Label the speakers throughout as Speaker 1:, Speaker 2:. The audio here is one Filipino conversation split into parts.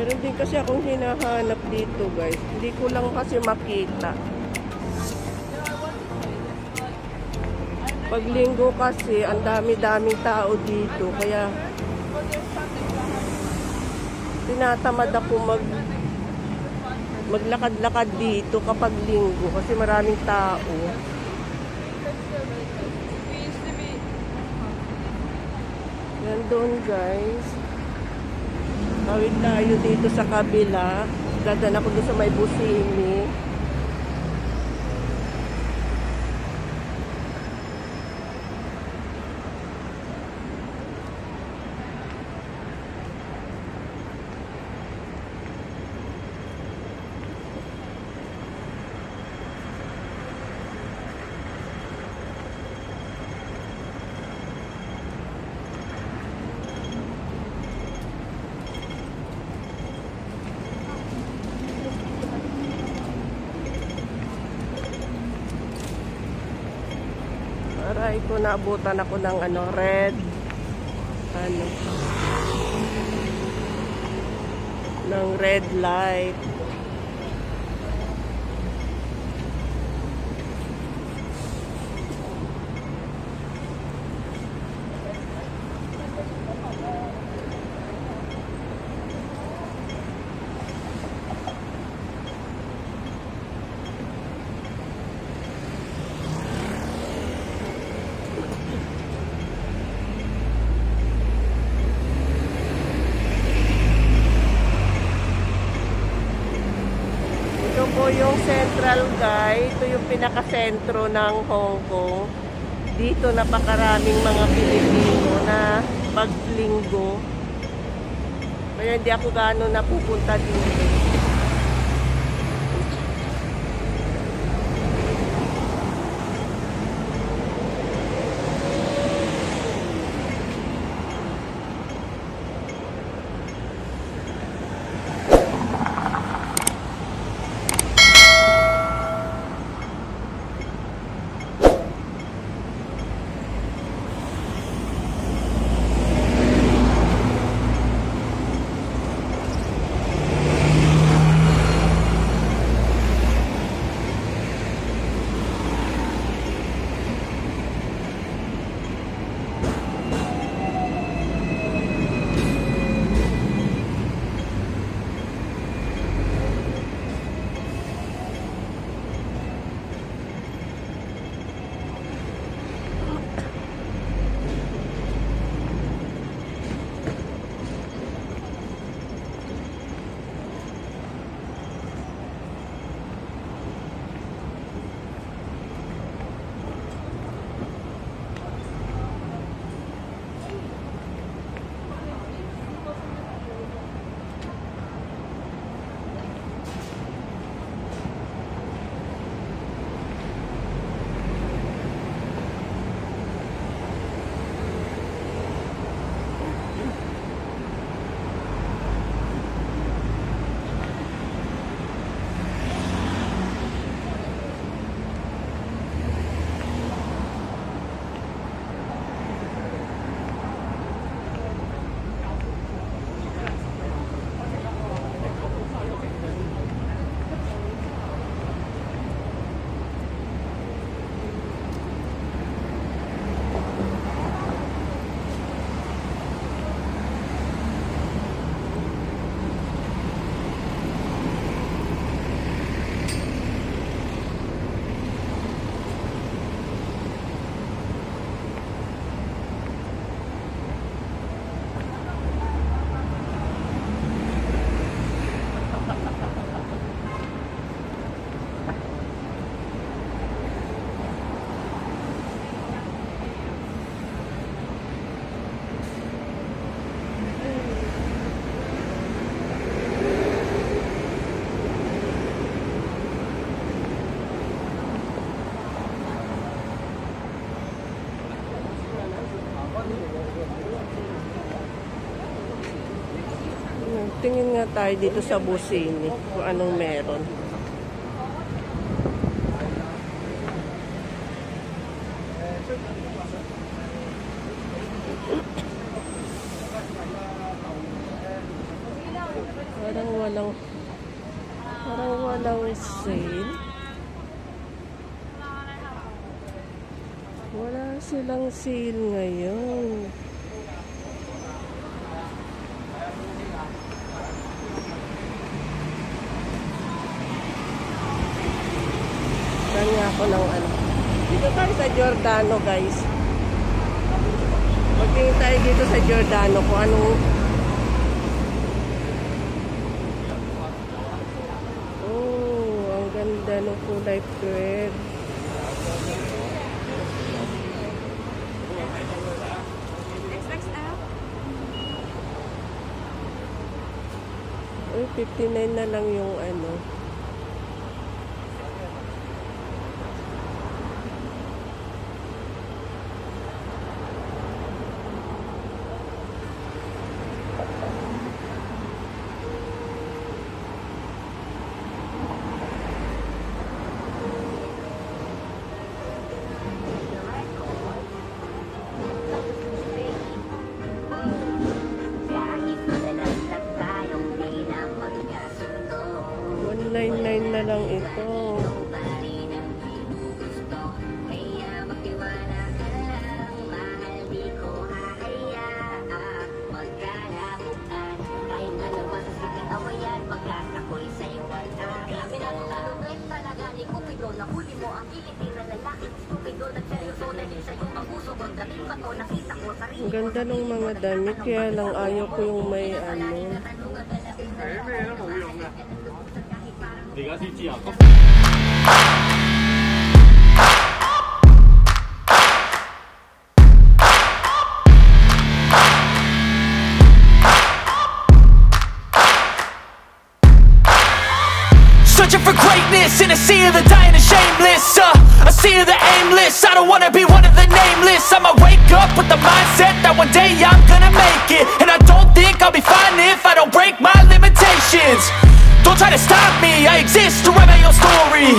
Speaker 1: Meron din kasi akong hinahanap dito, guys. Hindi ko lang kasi makita. Pag linggo kasi, ang dami-daming tao dito. Kaya, tinatamad ako maglakad-lakad dito kapag linggo. Kasi maraming tao. Yan doon, guys. Tawid tayo dito sa kabila. Dadaan ako doon sa may busini. Aray ko, naabutan ako ng red ng red light. Yung Central, guys, ito yung pinaka-sentro ng Hong Kong. Dito napakaraming mga Pilipino na paglinggo. Kaya hindi ako gaano napupunta dito. Tingin nga tayo dito sa busini kung anong meron. Parang walang sale. Wala silang sale ngayon. Kanya ako ng ano. Dito tayo sa Giordano, guys. Magtingin tayo dito sa Giordano kung anong ganda ng kulay thread. Uy, 59 na lang yung ano. $199 na lang ito. Ang ganda ng mga damit, kaya lang ayaw ko yung may ano.
Speaker 2: Searching for greatness in a sea of the dying and shameless, a sea of the aimless. I don't wanna be one of the nameless. I'ma wake up with the mindset that one day I'm gonna make it, and I don't think I'll be fine if I don't break my limitations. Don't try to stop me, I exist to write my own story.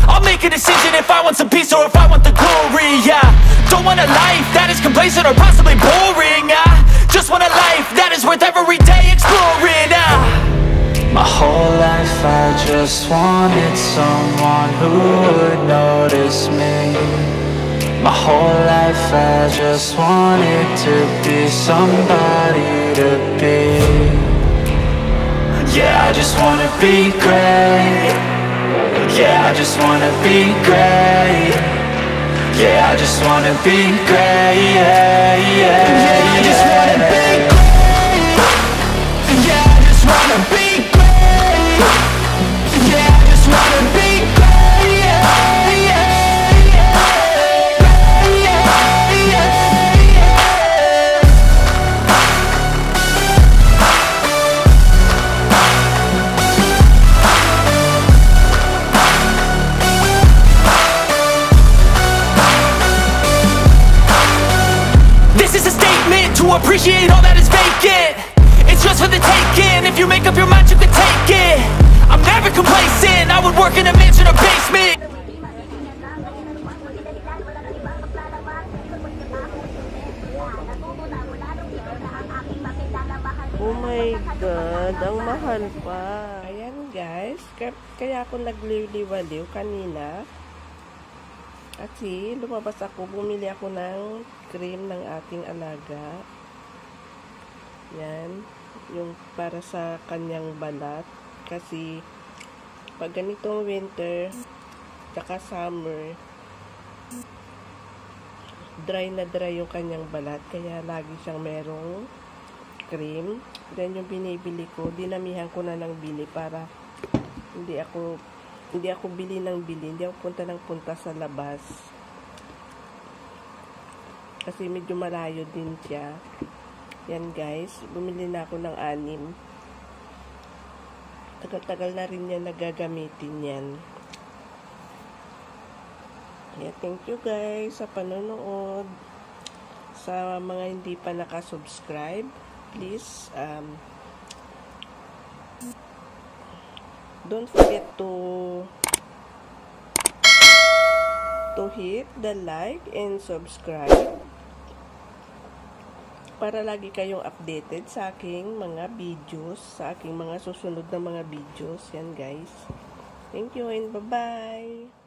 Speaker 2: I'll make a decision if I want some peace or if I want the glory. Yeah, don't want a life that is complacent or possibly boring. I just want a life that is worth every day exploring.
Speaker 3: My whole life I just wanted someone who would notice me. My whole life I just wanted to be somebody to be. Yeah, I just wanna be great. Yeah, I just wanna be great. Yeah, I just wanna be great. Yeah, yeah, yeah, I just wanna be great. Yeah, I just wanna be great. Yeah, I just wanna be great. Yeah, yeah, yeah. Yeah, yeah, yeah.
Speaker 2: This is a statement to appreciate all that is vacant. It's just for the taking. If you make up your mind, you can take it. I'm never complacent. I would work in a mansion or basement.
Speaker 1: Oh my God, ang mahal pa. Ayan guys, kaya ako nagliliwaliw kanina. Kasi lumabas ako, bumili ako ng cream ng ating alaga. Yan, yung para sa kanyang balat. Kasi pag ganitong winter, tsaka summer, dry na dry yung kanyang balat. Kaya lagi siyang merong cream. Then yung binibili ko, dinamihan ko na ng bili para hindi ako bili ng bili, hindi ako punta sa labas. Kasi medyo malayo din siya. Yan guys, bumili na ako ng 6. Tagal-tagal na rin yan nagagamitin yan. Yeah, thank you guys sa panonood. Sa mga hindi pa nakasubscribe, please don't forget to hit the like and subscribe para lagi kayong updated sa aking mga videos, sa aking mga susunod na mga videos. Yan guys. Thank you and bye-bye!